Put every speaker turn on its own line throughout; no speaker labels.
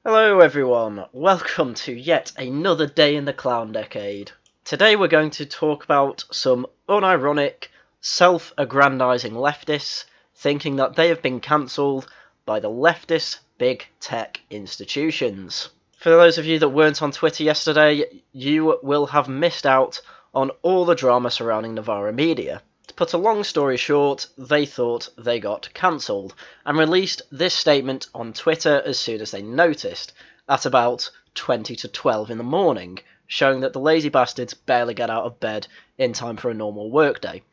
Hello everyone, welcome to yet another day in the clown decade. Today we're going to talk about some unironic, self-aggrandising leftists thinking that they have been cancelled by the leftist big tech institutions. For those of you that weren't on Twitter yesterday, you will have missed out on all the drama surrounding Novara Media. To put a long story short, they thought they got cancelled and released this statement on Twitter as soon as they noticed, at about 20 to 12 in the morning, showing that the lazy bastards barely get out of bed in time for a normal workday.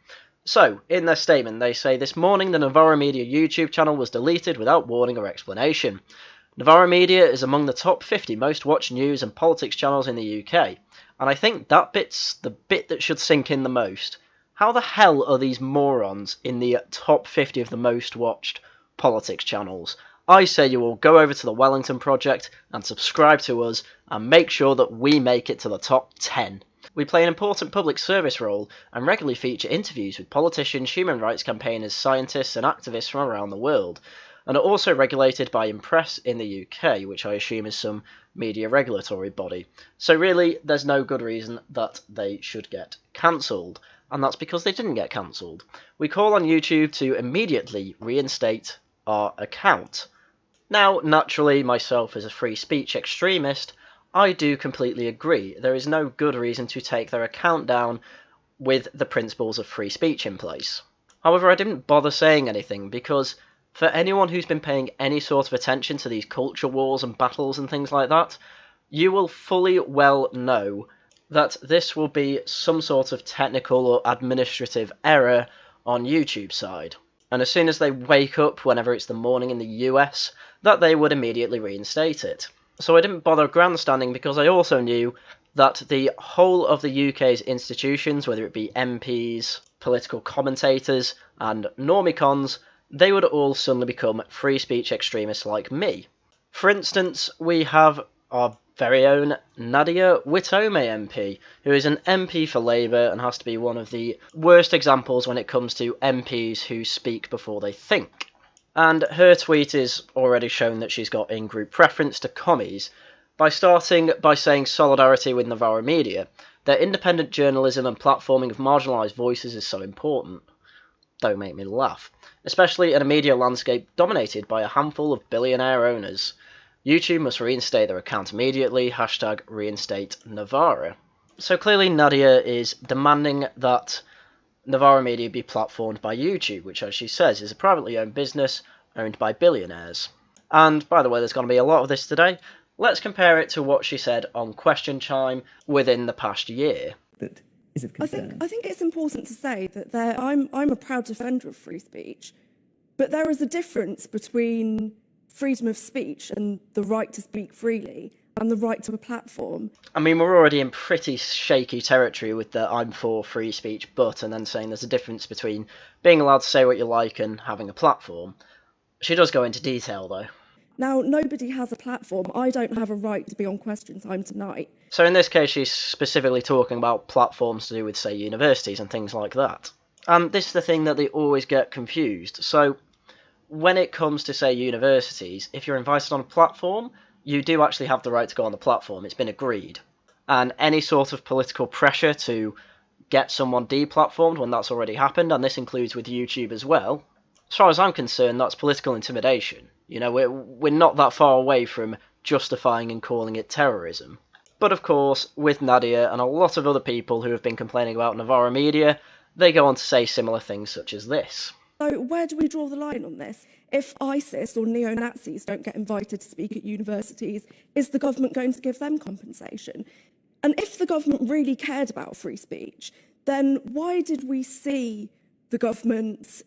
So, in their statement, they say, "This morning the Novara Media YouTube channel was deleted without warning or explanation. Novara Media is among the top 50 most watched news and politics channels in the UK, and I think that bit's the bit that should sink in the most. How the hell are these morons in the top 50 of the most watched politics channels? I say you all go over to the Wellington Project and subscribe to us and make sure that we make it to the top 10. We play an important public service role and regularly feature interviews with politicians, human rights campaigners, scientists and activists from around the world, and are also regulated by Impress in the UK, which I assume is some media regulatory body. So really, there's no good reason that they should get cancelled. And that's because they didn't get cancelled. We call on YouTube to immediately reinstate our account." Now, naturally, myself as a free speech extremist, I do completely agree. There is no good reason to take their account down with the principles of free speech in place. However, I didn't bother saying anything because for anyone who's been paying any sort of attention to these culture wars and battles and things like that, you will fully well know that this will be some sort of technical or administrative error on YouTube's side. And as soon as they wake up, whenever it's the morning in the US, that they would immediately reinstate it. So I didn't bother grandstanding because I also knew that the whole of the UK's institutions, whether it be MPs, political commentators, and normicons, they would all suddenly become free speech extremists like me. For instance, we have our very own Nadia Witome MP, who is an MP for Labour and has to be one of the worst examples when it comes to MPs who speak before they think. And her tweet is already shown that she's got in-group preference to commies, by starting by saying solidarity with Novara Media. Their independent journalism and platforming of marginalised voices is so important. Don't make me laugh. Especially in a media landscape dominated by a handful of billionaire owners. YouTube must reinstate their account immediately, #reinstate Novara. So clearly Nadia is demanding that Novara Media be platformed by YouTube, which, as she says, is a privately owned business owned by billionaires. And, by the way, there's going to be a lot of this today. Let's compare it to what she said on Question Time within the past year.
That is of concern.
I think it's important to say that I'm a proud defender of free speech, but there is a difference between freedom of speech and the right to speak freely and the right to a platform.
I mean, we're already in pretty shaky territory with the "I'm for free speech but" and then saying there's a difference between being allowed to say what you like and having a platform. She does go into detail, though.
Now, nobody has a platform. I don't have a right to be on Question Time tonight.
So in this case, she's specifically talking about platforms to do with, say, universities and things like that. And this is the thing that they always get confused. So when it comes to, say, universities, if you're invited on a platform, you do actually have the right to go on the platform. It's been agreed. And any sort of political pressure to get someone deplatformed when that's already happened, and this includes with YouTube as well, as far as I'm concerned, that's political intimidation. You know, we're not that far away from justifying and calling it terrorism. But of course, with Nadia and a lot of other people who have been complaining about Novara Media, they go on to say similar things such as this.
So where do we draw the line on this? If ISIS or neo-Nazis don't get invited to speak at universities, is the government going to give them compensation? And if the government really cared about free speech, then why did we see the government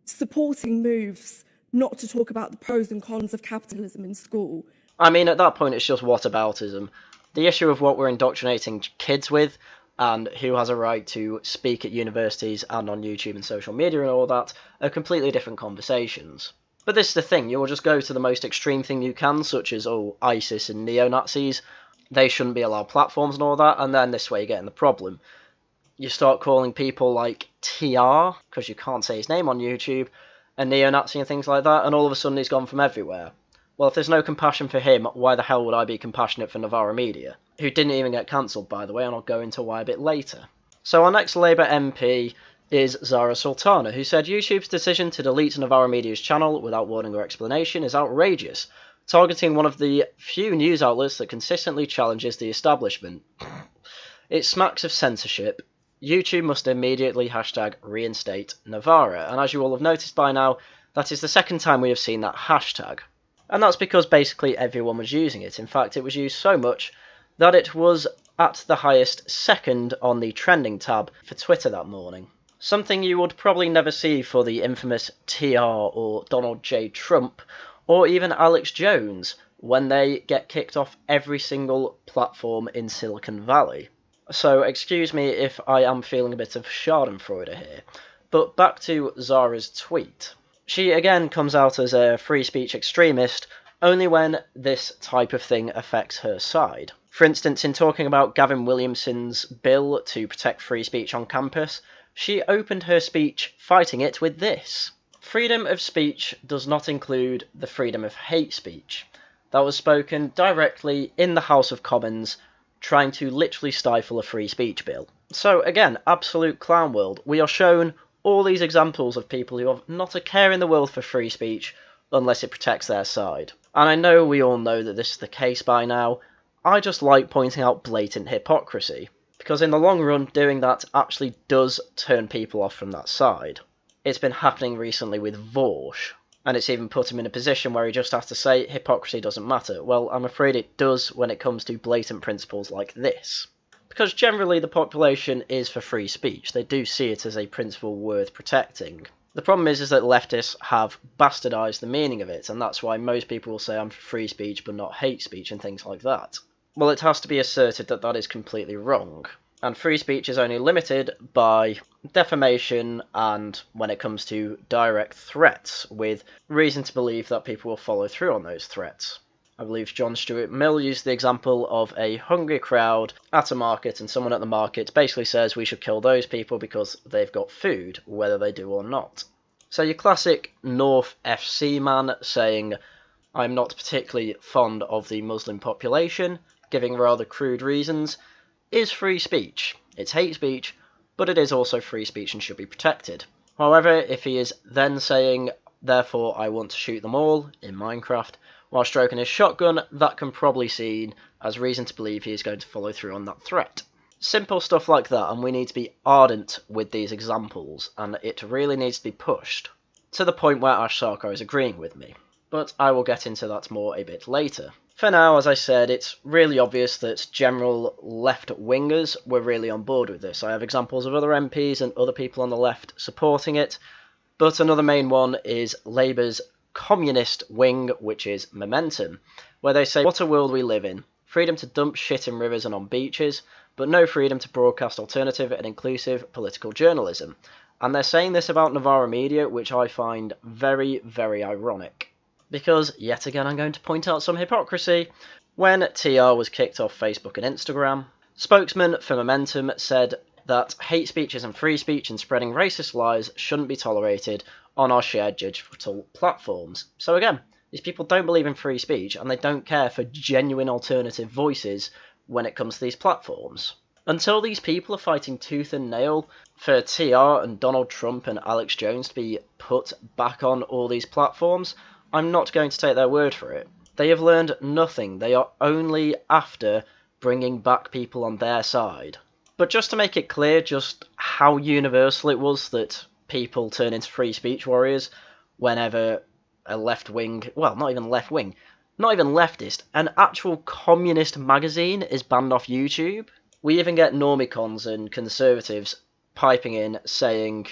supporting moves not to talk about the pros and cons of capitalism in school?
I mean, at that point, it's just whataboutism. The issue of what we're indoctrinating kids with and who has a right to speak at universities and on YouTube and social media and all that are completely different conversations. But this is the thing, you'll just go to the most extreme thing you can, such as, ISIS and neo-Nazis. They shouldn't be allowed platforms and all that, and then this way you get in the problem. You start calling people like TR, because you can't say his name on YouTube, a neo-Nazi and things like that, and all of a sudden he's gone from everywhere. Well, if there's no compassion for him, why the hell would I be compassionate for Novara Media? Who didn't even get cancelled, by the way, and I'll go into why a bit later. So our next Labour MP is Zara Sultana, who said YouTube's decision to delete Novara Media's channel without warning or explanation is outrageous, targeting one of the few news outlets that consistently challenges the establishment. It smacks of censorship. YouTube must immediately #reinstate Novara, and as you all have noticed by now, that is the second time we have seen that hashtag. And that's because basically everyone was using it. In fact, it was used so much that it was at the highest second on the trending tab for Twitter that morning. Something you would probably never see for the infamous TR or Donald J. Trump or even Alex Jones when they get kicked off every single platform in Silicon Valley. So excuse me if I am feeling a bit of schadenfreude here. But back to Zara's tweet. She again comes out as a free speech extremist only when this type of thing affects her side. For instance, in talking about Gavin Williamson's bill to protect free speech on campus, she opened her speech fighting it with this. Freedom of speech does not include the freedom of hate speech. That was spoken directly in the House of Commons, trying to literally stifle a free speech bill. So again, absolute clown world. We are shown all these examples of people who have not a care in the world for free speech unless it protects their side. And I know we all know that this is the case by now. I just like pointing out blatant hypocrisy, because in the long run, doing that actually does turn people off from that side. It's been happening recently with Vorsh, and it's even put him in a position where he just has to say hypocrisy doesn't matter. Well, I'm afraid it does when it comes to blatant principles like this. Because generally the population is for free speech. They do see it as a principle worth protecting. The problem is that leftists have bastardised the meaning of it, and that's why most people will say I'm for free speech but not hate speech and things like that. Well, it has to be asserted that that is completely wrong. And free speech is only limited by defamation and when it comes to direct threats, with reason to believe that people will follow through on those threats. I believe John Stuart Mill used the example of a hungry crowd at a market, and someone at the market basically says we should kill those people because they've got food, whether they do or not. So your classic North FC man saying, I'm not particularly fond of the Muslim population, giving rather crude reasons, is free speech. It's hate speech, but it is also free speech and should be protected. However, if he is then saying, therefore I want to shoot them all in Minecraft, while stroking his shotgun, that can probably be seen as reason to believe he is going to follow through on that threat. Simple stuff like that, and we need to be ardent with these examples, and it really needs to be pushed, to the point where Ash Sarkar is agreeing with me. But I will get into that more a bit later. For now, as I said, it's really obvious that general left-wingers were really on board with this. I have examples of other MPs and other people on the left supporting it, but another main one is Labour's communist wing, which is Momentum, where they say, what a world we live in. Freedom to dump shit in rivers and on beaches, but no freedom to broadcast alternative and inclusive political journalism. And they're saying this about Novara Media, which I find very, very ironic. Because, yet again, I'm going to point out some hypocrisy. When TR was kicked off Facebook and Instagram, spokesman for Momentum said that hate speech isn't free speech and spreading racist lies shouldn't be tolerated on our shared digital platforms. So again, these people don't believe in free speech and they don't care for genuine alternative voices when it comes to these platforms. Until these people are fighting tooth and nail for TR and Donald Trump and Alex Jones to be put back on all these platforms, I'm not going to take their word for it. They have learned nothing. They are only after bringing back people on their side. But just to make it clear just how universal it was that people turn into free speech warriors whenever a left-wing, well, not even left-wing, not even leftist, an actual communist magazine is banned off YouTube. We even get normicons and conservatives piping in saying,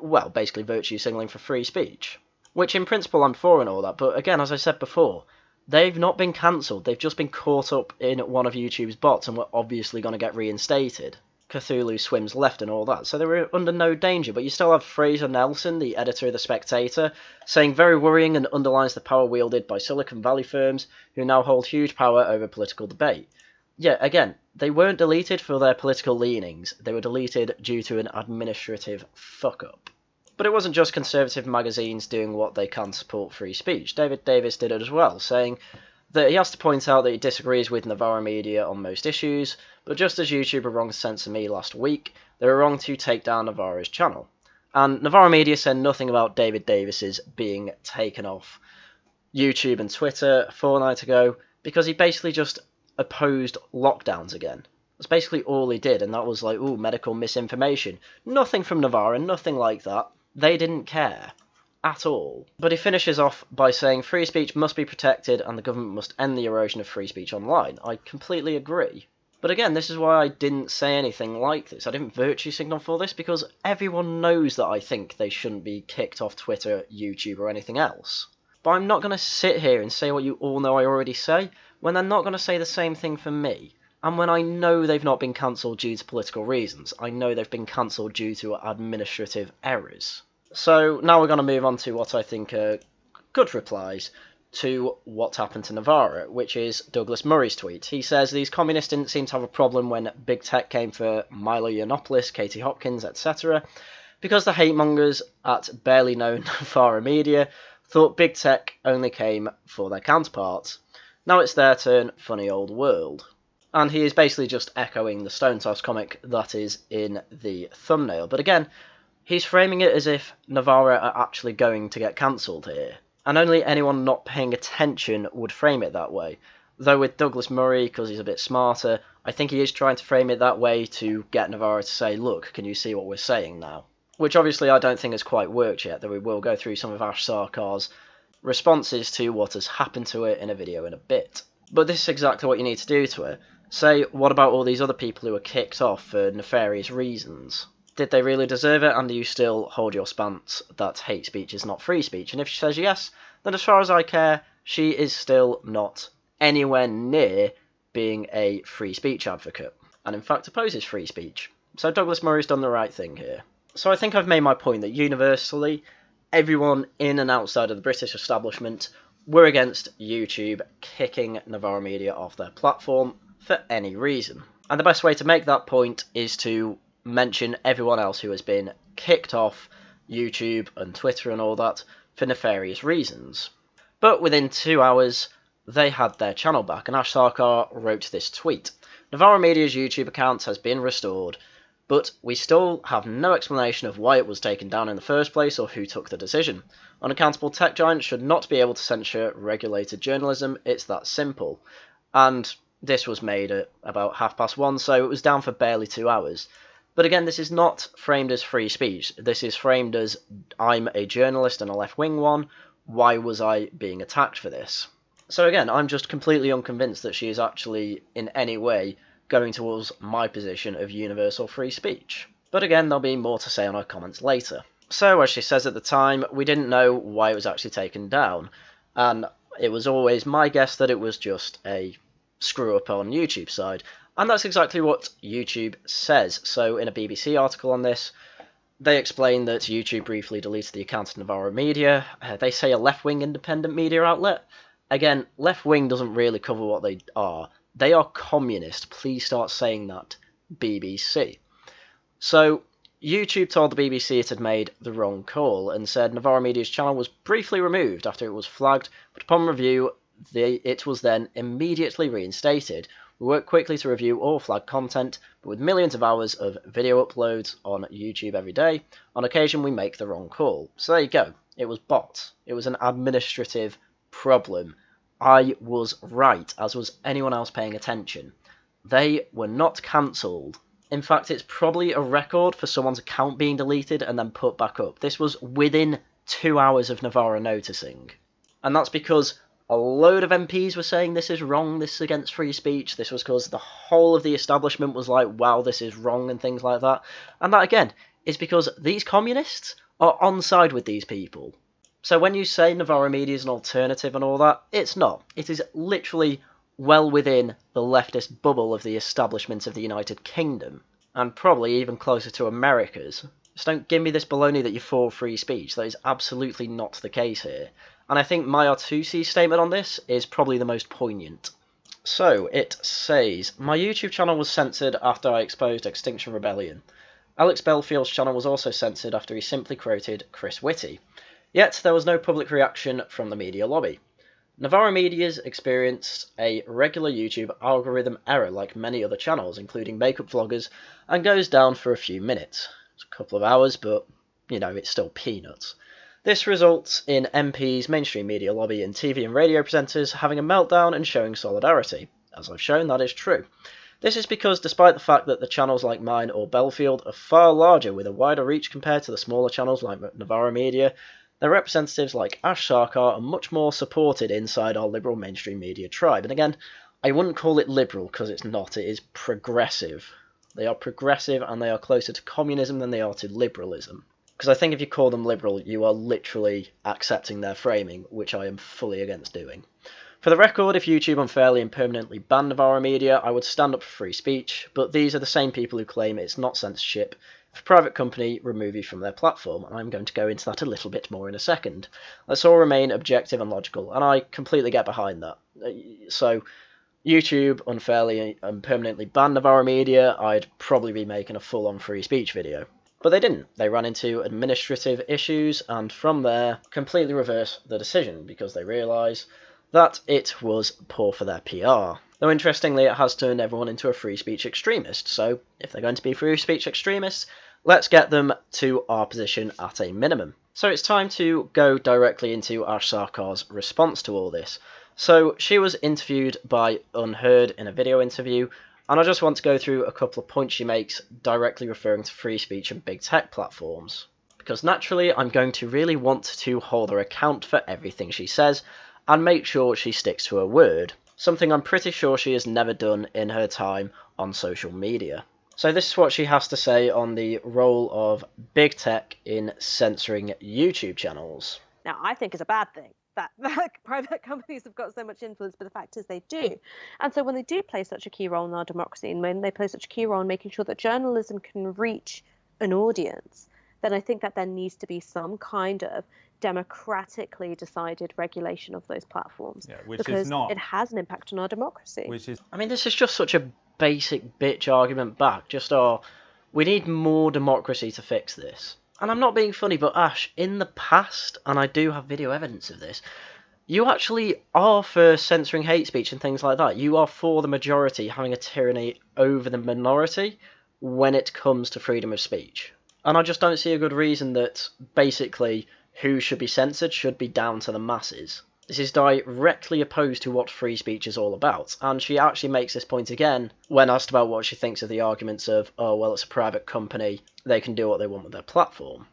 well, basically virtue signalling for free speech. Which in principle I'm for and all that, but again, as I said before, they've not been cancelled, they've just been caught up in one of YouTube's bots and were obviously going to get reinstated. Cthulhu swims left and all that, so they were under no danger, but you still have Fraser Nelson, the editor of The Spectator, saying very worrying and underlines the power wielded by Silicon Valley firms who now hold huge power over political debate. Yeah, again, they weren't deleted for their political leanings, they were deleted due to an administrative fuck-up. But it wasn't just conservative magazines doing what they can to support free speech. David Davis did it as well, saying that he has to point out that he disagrees with Novara Media on most issues, but just as YouTube were wrong to censor me last week, they were wrong to take down Novara's channel. And Novara Media said nothing about David Davis's being taken off YouTube and Twitter a fortnight ago, because he basically just opposed lockdowns again. That's basically all he did, and that was like, ooh, medical misinformation. Nothing from Novara, nothing like that. They didn't care at all. But he finishes off by saying free speech must be protected and the government must end the erosion of free speech online. I completely agree. But again, this is why I didn't say anything like this. I didn't virtue signal for this because everyone knows that I think they shouldn't be kicked off Twitter, YouTube or anything else. But I'm not going to sit here and say what you all know I already say when they're not going to say the same thing for me. And when I know they've not been cancelled due to political reasons, I know they've been cancelled due to administrative errors. So now we're going to move on to what I think are good replies to what happened to Novara, which is Douglas Murray's tweet. He says these communists didn't seem to have a problem when big tech came for Milo Yiannopoulos, Katie Hopkins, etc., because the hate mongers at barely known Novara Media thought big tech only came for their counterparts. Now it's their turn, funny old world. And he is basically just echoing the Stone Toss comic that is in the thumbnail. But again, he's framing it as if Novara are actually going to get cancelled here. And only anyone not paying attention would frame it that way. Though with Douglas Murray, because he's a bit smarter, I think he is trying to frame it that way to get Novara to say, look, can you see what we're saying now? Which obviously I don't think has quite worked yet, though we will go through some of Ash Sarkar's responses to what has happened to it in a video in a bit. But this is exactly what you need to do to it. Say, what about all these other people who were kicked off for nefarious reasons? Did they really deserve it, and do you still hold your stance that hate speech is not free speech? And if she says yes, then as far as I care, she is still not anywhere near being a free speech advocate, and in fact opposes free speech. So Douglas Murray's done the right thing here. So I think I've made my point that universally, everyone in and outside of the British establishment were against YouTube kicking Novara Media off their platform for any reason. And the best way to make that point is to mention everyone else who has been kicked off YouTube and Twitter and all that for nefarious reasons. But within 2 hours, they had their channel back, and Ash Sarkar wrote this tweet. Novara Media's YouTube account has been restored, but we still have no explanation of why it was taken down in the first place or who took the decision. Unaccountable tech giants should not be able to censor regulated journalism, it's that simple. And this was made at about 1:30, so it was down for barely 2 hours. But again, this is not framed as free speech. This is framed as, I'm a journalist and a left-wing one, why was I being attacked for this? So again, I'm just completely unconvinced that she is actually in any way going towards my position of universal free speech. But again, there'll be more to say on her comments later. So, as she says at the time, we didn't know why it was actually taken down, and it was always my guess that it was just a screw-up on YouTube's side. And that's exactly what YouTube says. So in a BBC article on this, they explain that YouTube briefly deleted the account of Novara Media. They say a left-wing independent media outlet. Again, left-wing doesn't really cover what they are. They are communist. Please start saying that, BBC. So YouTube told the BBC it had made the wrong call and said Novara Media's channel was briefly removed after it was flagged, but upon review, it was then immediately reinstated. We work quickly to review all flagged content, but with millions of hours of video uploads on YouTube every day, on occasion we make the wrong call. So there you go. It was bots. It was an administrative problem. I was right, as was anyone else paying attention. They were not cancelled. In fact, it's probably a record for someone's account being deleted and then put back up. This was within 2 hours of Novara noticing. And that's because a load of MPs were saying this is wrong, this is against free speech. This was because the whole of the establishment was like, wow, this is wrong and things like that. And that, again, is because these communists are on side with these people. So when you say Novara Media is an alternative and all that, it's not. It is literally well within the leftist bubble of the establishment of the United Kingdom, and probably even closer to America's. Just don't give me this baloney that you're for free speech. That is absolutely not the case here. And I think my R2C's statement on this is probably the most poignant. So, it says, my YouTube channel was censored after I exposed Extinction Rebellion. Alex Belfield's channel was also censored after he simply quoted Chris Whitty. Yet there was no public reaction from the media lobby. Novara Media's experienced a regular YouTube algorithm error like many other channels, including makeup vloggers, and goes down for a few minutes. It's a couple of hours, but, it's still peanuts. This results in MPs, mainstream media lobby, and TV and radio presenters having a meltdown and showing solidarity. As I've shown, that is true. This is because despite the fact that the channels like mine or Belfield are far larger with a wider reach compared to the smaller channels like Novara Media, their representatives like Ash Sarkar are much more supported inside our liberal mainstream media tribe. And again, I wouldn't call it liberal because it's not, it is progressive. They are progressive and they are closer to communism than they are to liberalism. Because I think if you call them liberal, you are literally accepting their framing, which I am fully against doing. For the record, if YouTube unfairly and permanently banned Novara Media, I would stand up for free speech, but these are the same people who claim it's not censorship if a private company remove you from their platform, and I'm going to go into that a little bit more in a second. Let's all remain objective and logical, and I completely get behind that. So, YouTube unfairly and permanently banned Novara Media, I'd probably be making a full-on free speech video. But they didn't. They ran into administrative issues, and from there, completely reversed the decision, because they realise that it was poor for their PR. Though interestingly, it has turned everyone into a free speech extremist, so if they're going to be free speech extremists, let's get them to our position at a minimum. So it's time to go directly into Ash Sarkar's response to all this. So she was interviewed by Unheard in a video interview, and I just want to go through a couple of points she makes directly referring to free speech and big tech platforms. Because naturally, I'm going to really want to hold her account for everything she says, and make sure she sticks to her word, something I'm pretty sure she has never done in her time on social media. So this is what she has to say on the role of big tech in censoring YouTube channels.
Now, I think it's a bad thing that private companies have got so much influence, but the fact is they do. And so when they do play such a key role in our democracy, and when they play such a key role in making sure that journalism can reach an audience, then I think that there needs to be some kind of democratically decided regulation of those platforms.
Yeah, which
because
is not.
It has an impact on our democracy.
I mean, this is just such a basic bitch argument back. We need more democracy to fix this. And I'm not being funny, but Ash, in the past, and I do have video evidence of this, you actually are for censoring hate speech and things like that. You are for the majority having a tyranny over the minority when it comes to freedom of speech. And I just don't see a good reason that basically who should be censored should be down to the masses. This is directly opposed to what free speech is all about, and she actually makes this point again when asked about what she thinks of the arguments of, oh, well, it's a private company, they can do what they want with their platform.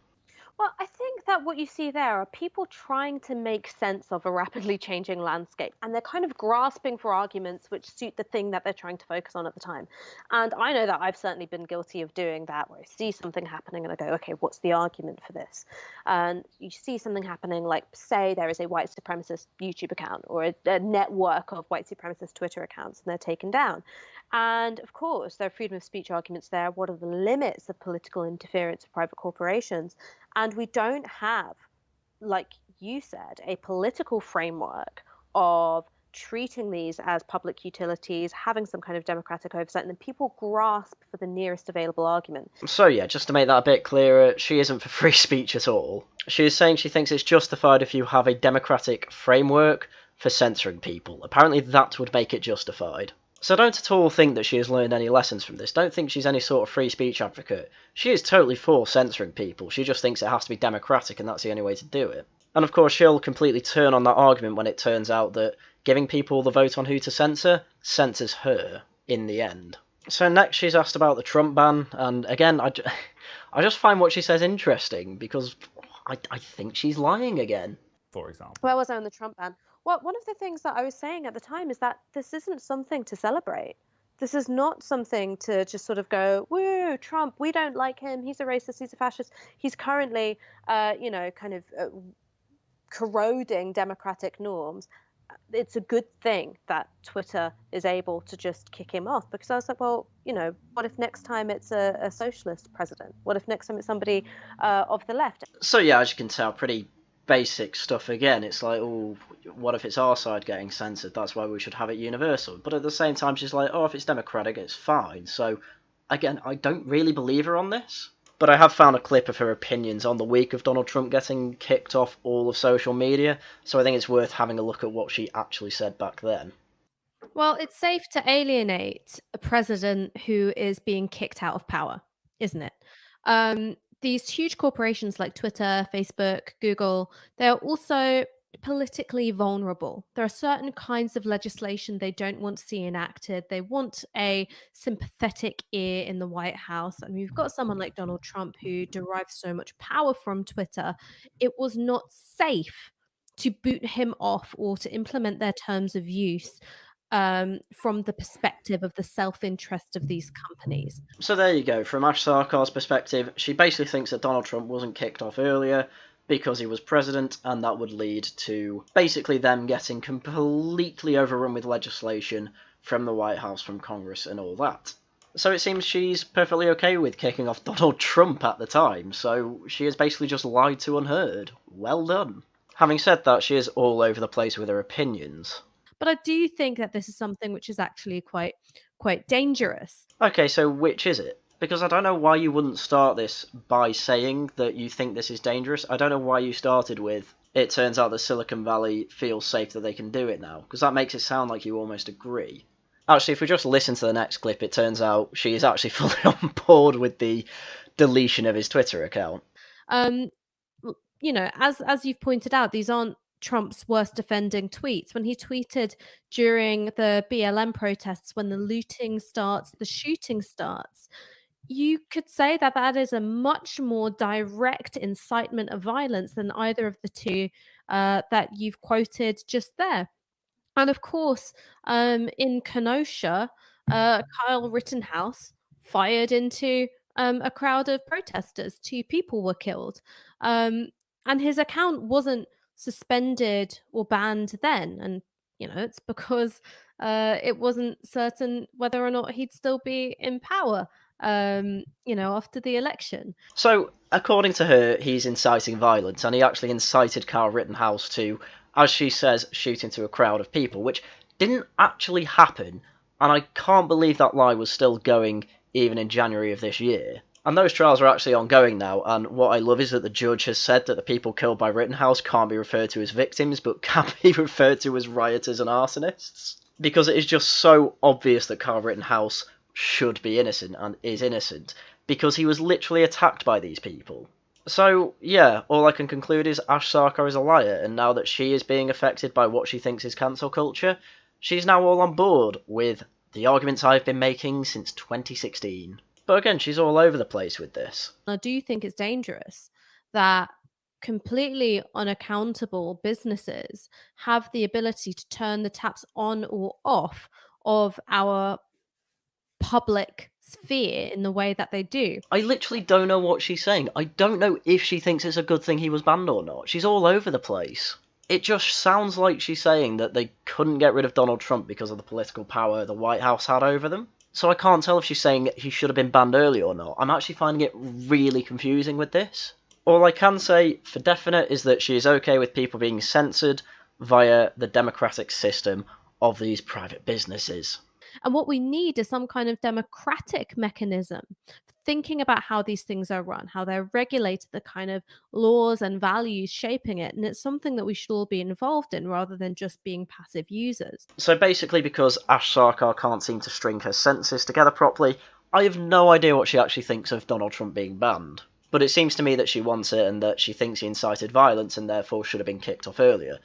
Well, I think that what you see there are people trying to make sense of a rapidly changing landscape, and they're kind of grasping for arguments which suit the thing that they're trying to focus on at the time. And I know that I've certainly been guilty of doing that, where I see something happening and I go, okay, what's the argument for this? And you see something happening, like say there is a white supremacist YouTube account or a network of white supremacist Twitter accounts, and they're taken down. And of course, there are freedom of speech arguments there. What are the limits of political interference of private corporations? And we don't have, like you said, a political framework of treating these as public utilities, having some kind of democratic oversight, and then people grasp for the nearest available argument.
So yeah, just to make that a bit clearer, she isn't for free speech at all. She is saying she thinks it's justified if you have a democratic framework for censoring people. Apparently that would make it justified. So don't at all think that she has learned any lessons from this. Don't think she's any sort of free speech advocate. She is totally for censoring people. She just thinks it has to be democratic and that's the only way to do it. And of course she'll completely turn on that argument when it turns out that giving people the vote on who to censor censors her in the end. So next she's asked about the Trump ban, and again I just find what she says interesting because I think she's lying again.
For example.
Where was I on the Trump ban? Well, one of the things that I was saying at the time is that this isn't something to celebrate. This is not something to just sort of go, woo, Trump, we don't like him, he's a racist, he's a fascist. He's currently, corroding democratic norms. It's a good thing that Twitter is able to just kick him off, because I was like, well, what if next time it's a socialist president? What if next time it's somebody of the left?
So yeah, as you can tell, pretty basic stuff again. It's like, oh, what if it's our side getting censored? That's why we should have it universal. But at the same time, she's like, oh, if it's democratic, it's fine. So again, I don't really believe her on this. But I have found a clip of her opinions on the week of Donald Trump getting kicked off all of social media, so I think it's worth having a look at what she actually said back then.
Well, it's safe to alienate a president who is being kicked out of power, isn't it? These huge corporations like Twitter, Facebook, Google, they're also politically vulnerable. There are certain kinds of legislation they don't want to see enacted. They want a sympathetic ear in the White House. And we've got someone like Donald Trump who derives so much power from Twitter. It was not safe to boot him off or to implement their terms of use from the perspective of the self-interest of these companies.
So there you go. From Ash Sarkar's perspective, she basically thinks that Donald Trump wasn't kicked off earlier because he was president, and that would lead to basically them getting completely overrun with legislation from the White House, from Congress, and all that. So it seems she's perfectly okay with kicking off Donald Trump at the time, so she has basically just lied to Unheard. Well done. Having said that, she is all over the place with her opinions.
But I do think that this is something which is actually quite dangerous.
Okay, so which is it? Because I don't know why you wouldn't start this by saying that you think this is dangerous. I don't know why you started with, it turns out that Silicon Valley feels safe that they can do it now, because that makes it sound like you almost agree. Actually, if we just listen to the next clip, it turns out she is actually fully on board with the deletion of his Twitter account.
You know, as you've pointed out, these aren't Trump's worst offending tweets. When he tweeted during the BLM protests, when the looting starts, the shooting starts, you could say that that is a much more direct incitement of violence than either of the two that you've quoted just there. And of course, in Kenosha, Kyle Rittenhouse fired into a crowd of protesters. 2 people were killed. And his account wasn't suspended or banned then. And, you know, it's because it wasn't certain whether or not he'd still be in power, you know, after the election.
So, according to her, he's inciting violence, and he actually incited Kyle Rittenhouse to, as she says, shoot into a crowd of people, which didn't actually happen, and I can't believe that lie was still going even in January of this year. And those trials are actually ongoing now, and what I love is that the judge has said that the people killed by Rittenhouse can't be referred to as victims, but can be referred to as rioters and arsonists. Because it is just so obvious that Kyle Rittenhouse should be innocent, and is innocent, because he was literally attacked by these people. So, yeah, all I can conclude is Ash Sarkar is a liar, and now that she is being affected by what she thinks is cancel culture, she's now all on board with the arguments I've been making since 2016. But again, she's all over the place with this.
I do think it's dangerous that completely unaccountable businesses have the ability to turn the taps on or off of our public sphere in the way that they do.
I literally don't know what she's saying. I don't know if she thinks it's a good thing he was banned or not. She's all over the place. It just sounds like she's saying that they couldn't get rid of Donald Trump because of the political power the White House had over them. So I can't tell if she's saying he should have been banned early or not. I'm actually finding it really confusing with this. All I can say for definite is that she is okay with people being censored via the democratic system of these private businesses.
And what we need is some kind of democratic mechanism thinking about how these things are run, how they're regulated, the kind of laws and values shaping it. And it's something that we should all be involved in rather than just being passive users.
So basically, because Ash Sarkar can't seem to string her sentences together properly, I have no idea what she actually thinks of Donald Trump being banned. But it seems to me that she wants it and that she thinks he incited violence and therefore should have been kicked off earlier.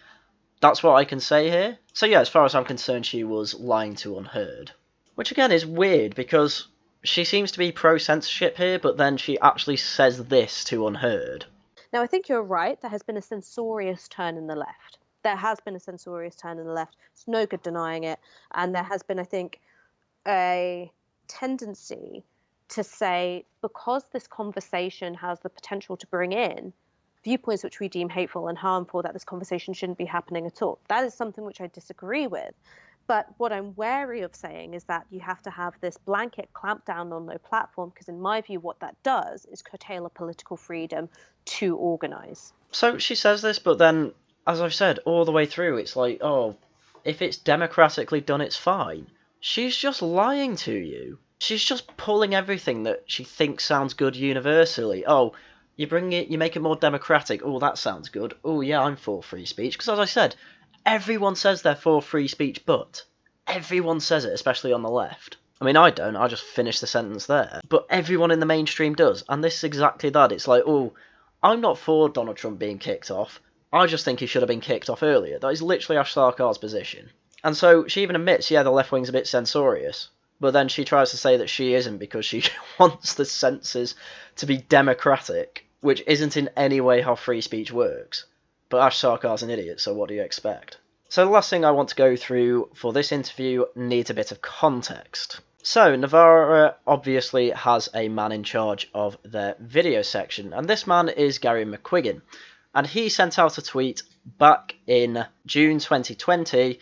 That's what I can say here. So yeah, as far as I'm concerned, she was lying to Unheard. Which again is weird, because she seems to be pro-censorship here, but then she actually says this to Unheard.
Now, I think you're right. There has been a censorious turn in the left. There has been a censorious turn in the left. It's no good denying it. And there has been, I think, a tendency to say, because this conversation has the potential to bring in viewpoints which we deem hateful and harmful, that this conversation shouldn't be happening at all. That is something which I disagree with. But what I'm wary of saying is that you have to have this blanket clampdown on no platform, because in my view, what that does is curtail a political freedom to organise.
So she says this, but then, as I've said, all the way through, it's like, oh, if it's democratically done, it's fine. She's just lying to you. she's just pulling everything that she thinks sounds good universally. Oh, you make it more democratic. Oh, that sounds good. Oh, yeah, I'm for free speech. Because as I said, everyone says they're for free speech, but everyone says it, especially on the left. I mean, I don't. I just finished the sentence there. But everyone in the mainstream does. And this is exactly that. It's like, oh, I'm not for Donald Trump being kicked off. I just think he should have been kicked off earlier. That is literally Ash Sarkar's position. And so she even admits, yeah, the left wing's a bit censorious. But then she tries to say that she isn't because she wants the censors to be democratic, which isn't in any way how free speech works. But Ash Sarkar's an idiot, so what do you expect? So the last thing I want to go through for this interview needs a bit of context. So Novara obviously has a man in charge of their video section, and this man is Gary McQuiggan. And he sent out a tweet back in June 2020,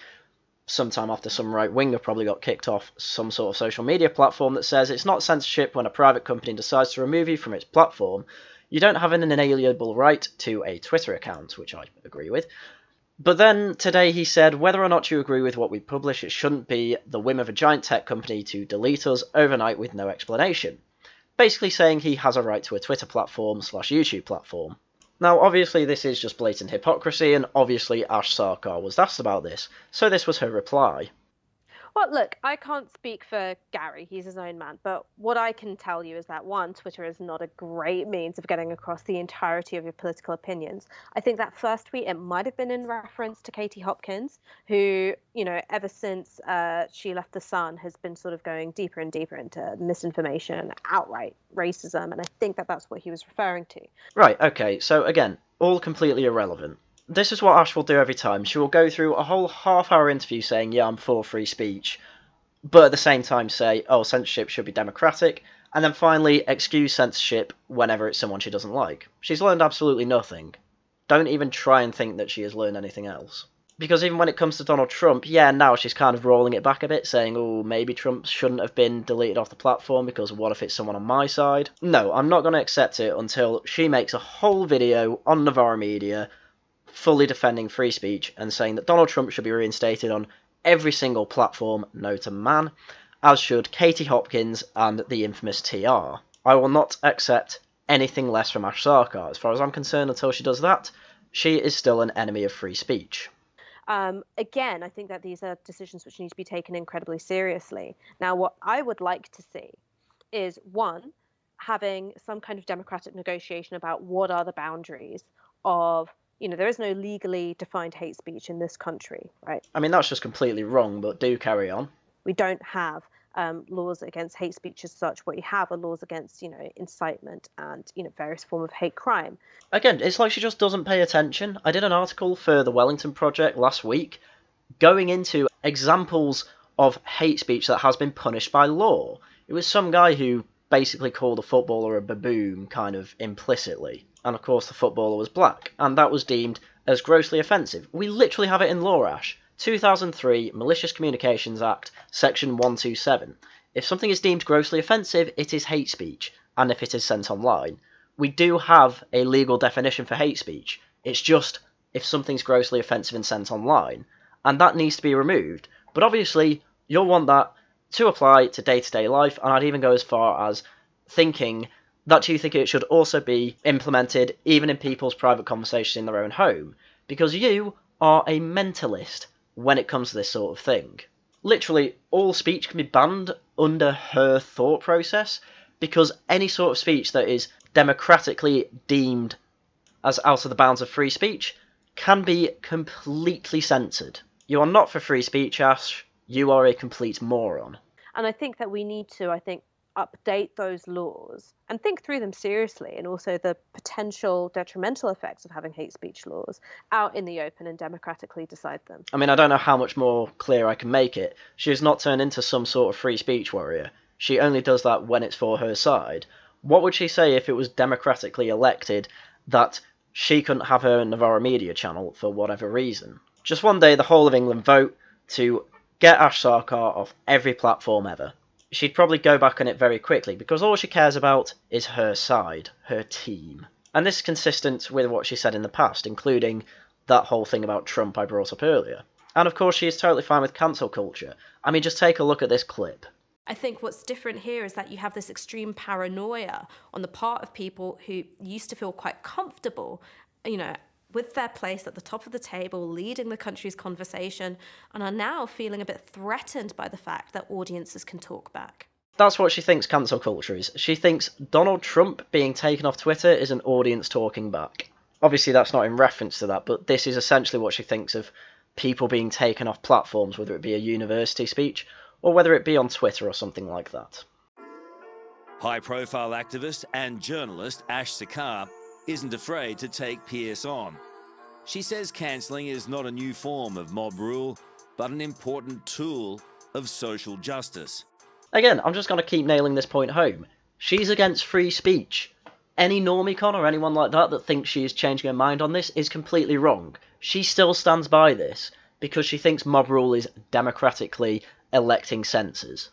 sometime after some right-winger probably got kicked off some sort of social media platform, that says it's not censorship when a private company decides to remove you from its platform. You don't have an inalienable right to a Twitter account, which I agree with. But then today he said, whether or not you agree with what we publish, it shouldn't be the whim of a giant tech company to delete us overnight with no explanation. Basically saying he has a right to a Twitter platform / YouTube platform. Now, obviously, this is just blatant hypocrisy, and obviously Ash Sarkar was asked about this, so this was her reply.
Well, look, I can't speak for Gary, he's his own man, but what I can tell you is that, one, Twitter is not a great means of getting across the entirety of your political opinions. I think that first tweet, it might have been in reference to Katie Hopkins, who, ever since she left The Sun, has been sort of going deeper and deeper into misinformation, outright racism, and I think that that's what he was referring to.
Right, okay, so again, all completely irrelevant. This is what Ash will do every time. She will go through a whole half-hour interview saying, yeah, I'm for free speech, but at the same time say, oh, censorship should be democratic, and then finally excuse censorship whenever it's someone she doesn't like. She's learned absolutely nothing. Don't even try and think that she has learned anything else. Because even when it comes to Donald Trump, yeah, now she's kind of rolling it back a bit, saying, oh, maybe Trump shouldn't have been deleted off the platform because what if it's someone on my side? No, I'm not going to accept it until she makes a whole video on Novara Media fully defending free speech and saying that Donald Trump should be reinstated on every single platform known to man, as should Katie Hopkins and the infamous TR. I will not accept anything less from Ash Sarkar. As far as I'm concerned, until she does that, she is still an enemy of free speech.
Again, I think that these are decisions which need to be taken incredibly seriously. Now, what I would like to see is, one, having some kind of democratic negotiation about what are the boundaries of, there is no legally defined hate speech in this country, right?
I mean, that's just completely wrong, but do carry on.
We don't have laws against hate speech as such. What you have are laws against, incitement and, various forms of hate crime.
Again, it's like she just doesn't pay attention. I did an article for the Wellington Project last week going into examples of hate speech that has been punished by law. It was some guy who basically called a footballer a baboon, kind of implicitly. And of course the footballer was black, and that was deemed as grossly offensive. We literally have it in law, Ash. 2003 Malicious Communications Act, section 127. If something is deemed grossly offensive, it is hate speech, and if it is sent online. We do have a legal definition for hate speech. It's just if something's grossly offensive and sent online, and that needs to be removed. But obviously, you'll want that to apply to day-to-day life, and I'd even go as far as thinking that you think it should also be implemented even in people's private conversations in their own home, because you are a mentalist when it comes to this sort of thing. Literally, all speech can be banned under her thought process, because any sort of speech that is democratically deemed as out of the bounds of free speech can be completely censored. You are not for free speech, Ash. You are a complete moron.
And I think that we need to, update those laws and think through them seriously, and also the potential detrimental effects of having hate speech laws out in the open and democratically decide them.
I mean, I don't know how much more clear I can make it. She has not turned into some sort of free speech warrior. She only does that when it's for her side. What would she say if it was democratically elected that she couldn't have her Novara Media channel for whatever reason? Just one day the whole of England vote to get Ash Sarkar off every platform ever. She'd probably go back on it very quickly, because all she cares about is her side, her team. And this is consistent with what she said in the past, including that whole thing about Trump I brought up earlier. And of course she is totally fine with cancel culture. I mean, just take a look at this clip.
I think what's different here is that you have this extreme paranoia on the part of people who used to feel quite comfortable, with their place at the top of the table, leading the country's conversation, and are now feeling a bit threatened by the fact that audiences can talk back.
That's what she thinks cancel culture is. She thinks Donald Trump being taken off Twitter is an audience talking back. Obviously, that's not in reference to that, but this is essentially what she thinks of people being taken off platforms, whether it be a university speech or whether it be on Twitter or something like that.
High-profile activist and journalist Ash Sarkar isn't afraid to take Pierce on. She says cancelling is not a new form of mob rule, but an important tool of social justice.
Again, I'm just going to keep nailing this point home. She's against free speech. Any normicon or anyone like that that thinks she is changing her mind on this is completely wrong. She still stands by this because she thinks mob rule is democratically electing censors.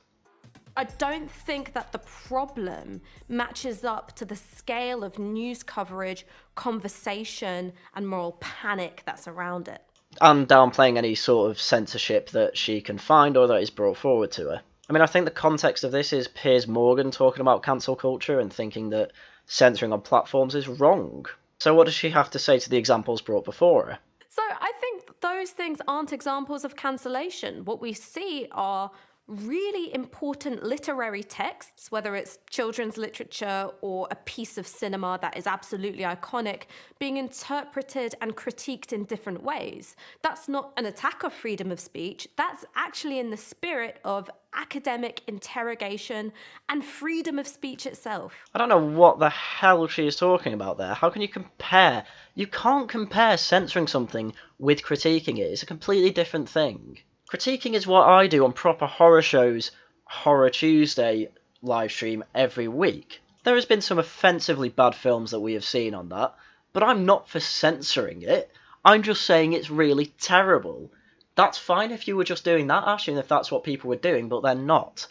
I don't think that the problem matches up to the scale of news coverage, conversation, and moral panic that's around it.
And downplaying any sort of censorship that she can find or that is brought forward to her. I mean, I think the context of this is Piers Morgan talking about cancel culture and thinking that censoring on platforms is wrong. So what does she have to say to the examples brought before her?
So I think those things aren't examples of cancellation. What we see are really important literary texts, whether it's children's literature or a piece of cinema that is absolutely iconic, being interpreted and critiqued in different ways. That's not an attack of freedom of speech. That's actually in the spirit of academic interrogation and freedom of speech itself.
I don't know what the hell she is talking about there. How can you compare? You can't compare censoring something with critiquing it. It's a completely different thing. Critiquing is what I do on proper horror shows, Horror Tuesday live stream every week. There has been some offensively bad films that we have seen on that, but I'm not for censoring it. I'm just saying it's really terrible. That's fine if you were just doing that, Ash, and if that's what people were doing, but they're not.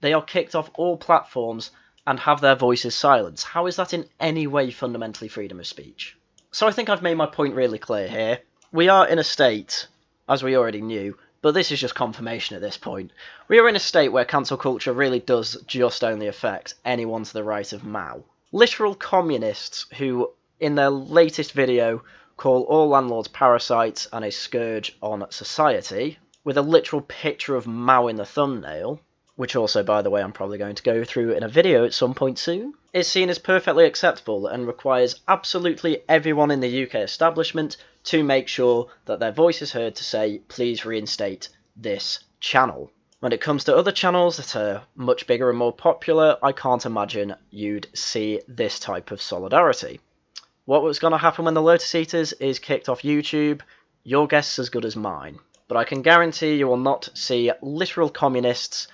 They are kicked off all platforms and have their voices silenced. How is that in any way fundamentally freedom of speech? So I think I've made my point really clear here. We are in a state, as we already knew, but this is just confirmation at this point. We are in a state where cancel culture really does just only affect anyone to the right of Mao. Literal communists who, in their latest video, call all landlords parasites and a scourge on society, with a literal picture of Mao in the thumbnail, which also, by the way, I'm probably going to go through in a video at some point soon, is seen as perfectly acceptable and requires absolutely everyone in the UK establishment to make sure that their voice is heard to say, please reinstate this channel. When it comes to other channels that are much bigger and more popular, I can't imagine you'd see this type of solidarity. What was going to happen when the Lotus Eaters is kicked off YouTube? Your guess is as good as mine. But I can guarantee you will not see literal communists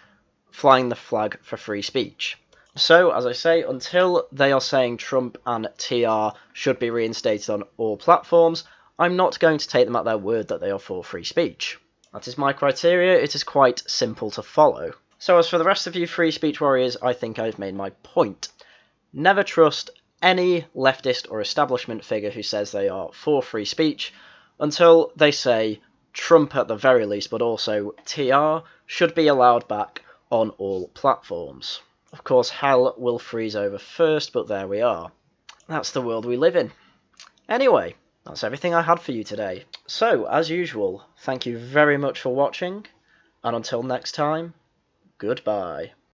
flying the flag for free speech. So, as I say, until they are saying Trump and TR should be reinstated on all platforms, I'm not going to take them at their word that they are for free speech. That is my criteria. It is quite simple to follow. So as for the rest of you free speech warriors, I think I've made my point. Never trust any leftist or establishment figure who says they are for free speech until they say Trump at the very least, but also TR, should be allowed back on all platforms. Of course, hell will freeze over first, but there we are. That's the world we live in. Anyway, that's everything I had for you today. So, as usual, thank you very much for watching, and until next time, goodbye.